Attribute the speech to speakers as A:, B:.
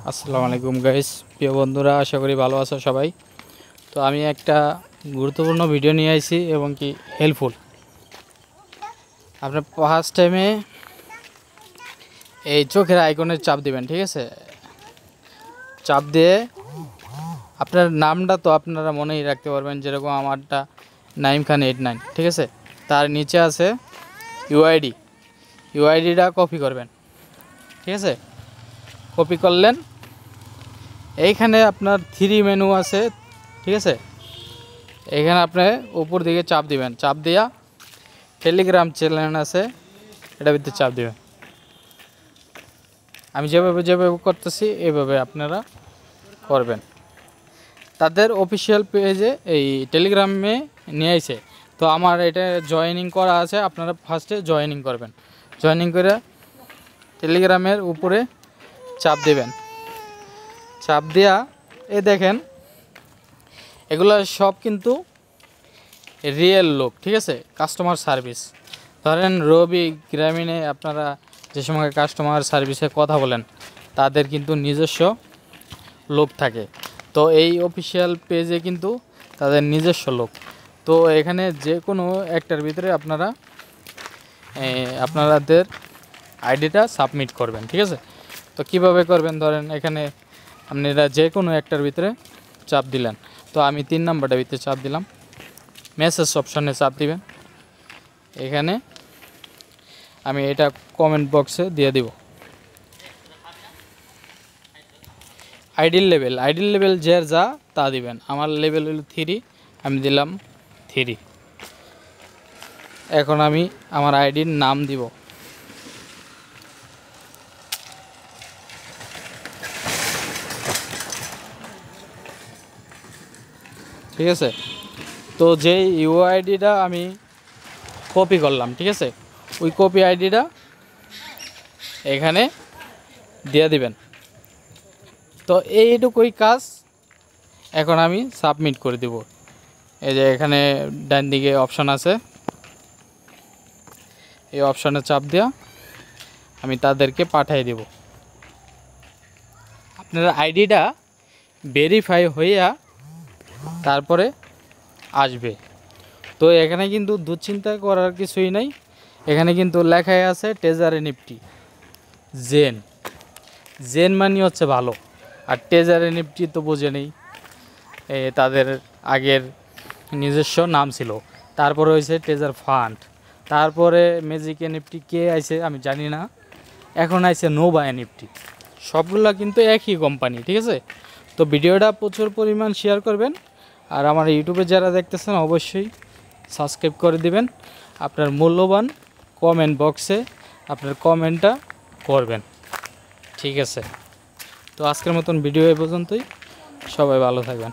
A: আসসালামু আলাইকুম গাইস, প্রিয় বন্ধুরা, আশা করি ভালো আছো সবাই। তো আমি একটা গুরুত্বপূর্ণ ভিডিও নিয়ে আইছি এবং কি হেল্পফুল। আপনার ফার্স্ট টাইমে এই চোখের আইকনের চাপ দিবেন, ঠিক আছে? চাপ দিয়ে আপনার নামটা তো আপনারা মনেই রাখতে পারবেন, যেরকম আমারটা নাইম খান 89, ঠিক আছে? তার নিচে আছে ইউআইডিটা কপি করবেন, ঠিক আছে? কপি করলেন, এইখানে আপনার 3 মেনু আছে, ঠিক আছে? এখানে আপনি উপর দিকে চাপ দিবেন, চাপ দিয়া টেলিগ্রাম চ্যানেল আছে, এটার ভিতরে চাপ দিবেন। আমি যেভাবে করতেছি এইভাবে আপনারা করবেন। তাদের অফিসিয়াল পেজে এই টেলিগ্রামে নিয়ে আইছে, তো আমার এটা জয়েনিং করা আছে। আপনারা ফার্স্টে জয়েনিং করবেন, জয়েনিং করে টেলিগ্রামের উপরে চাপ দিবেন। চাপ দিয়া দেখেন এগুলো সব কিন্তু রিয়েল লোক, ঠিক আছে? Customer service. ধরেন রবি গ্রামীণে আপনারা যে সময় কাস্টমার সার্ভিসে কথা বলেন, তাদের কিন্তু নিজস্ব লোক থাকে। তো এই অফিসিয়াল পেজে কিন্তু তাদের নিজস্ব লোক। তো এখানে যে কোনো একটার ভিতরে আপনাদের আইডিটা সাবমিট করবেন, ঠিক আছে? তো কিভাবে করবেন, ধরেন এখানে আপনারা যে কোনো একটার ভিতরে চাপ দিলেন। তো আমি 3 নাম্বারটার ভিতরে চাপ দিলাম, মেসেজ অপশনে চাপ দিবেন। এখানে আমি এটা কমেন্ট বক্সে দিয়ে দিব আইডির লেভেল যার যা তা দিবেন। আমার লেভেল হলো 3, আমি দিলাম 3। এখন আমি আমার আইডির নাম দিব, ঠিক আছে? তো যে ইউআইডিটা আমি কপি করলাম, ঠিক আছে, ওই কপি আইডিটা এখানে দিয়ে দিবেন। তো এইটুকুই কাজ। এখন আমি সাবমিট করে দেব। এই যে এখানে ডান দিকে অপশন আছে, এই অপশনে চাপ দেওয়া আমি তাদেরকে পাঠিয়ে দেব। আপনার আইডিটা ভেরিফাই হইয়া তারপরে আসবে। তো এখানে কিন্তু দুশ্চিন্তা করার কিছুই নাই। এখানে কিন্তু লেখাই আছে ট্রেজারি নিফটি জেন মানি হচ্ছে ভালো, আর ট্রেজারি নিফটি তো বোঝে নেই, তাদের আগের নিজস্ব নাম ছিল। তারপরে হয়েছে ট্রেজার ফান্ড, তারপরে ম্যাজিক এনএফটি কে আইছে আমি জানি না, এখন আইছে নোভা এনএফটি। সবগুলা কিন্তু একই কোম্পানি, ঠিক আছে? তো ভিডিওটা প্রচুর পরিমাণ শেয়ার করবেন, আর আমার ইউটিউবে যারা দেখতেছেন অবশ্যই সাবস্ক্রাইব করে দিবেন। আপনার মূল্যবান কমেন্ট বক্সে আপনার কমেন্টটা করবেন, ঠিক আছে? তো আজকের মতন ভিডিও এ পর্যন্তই। সবাই ভালো থাকবেন।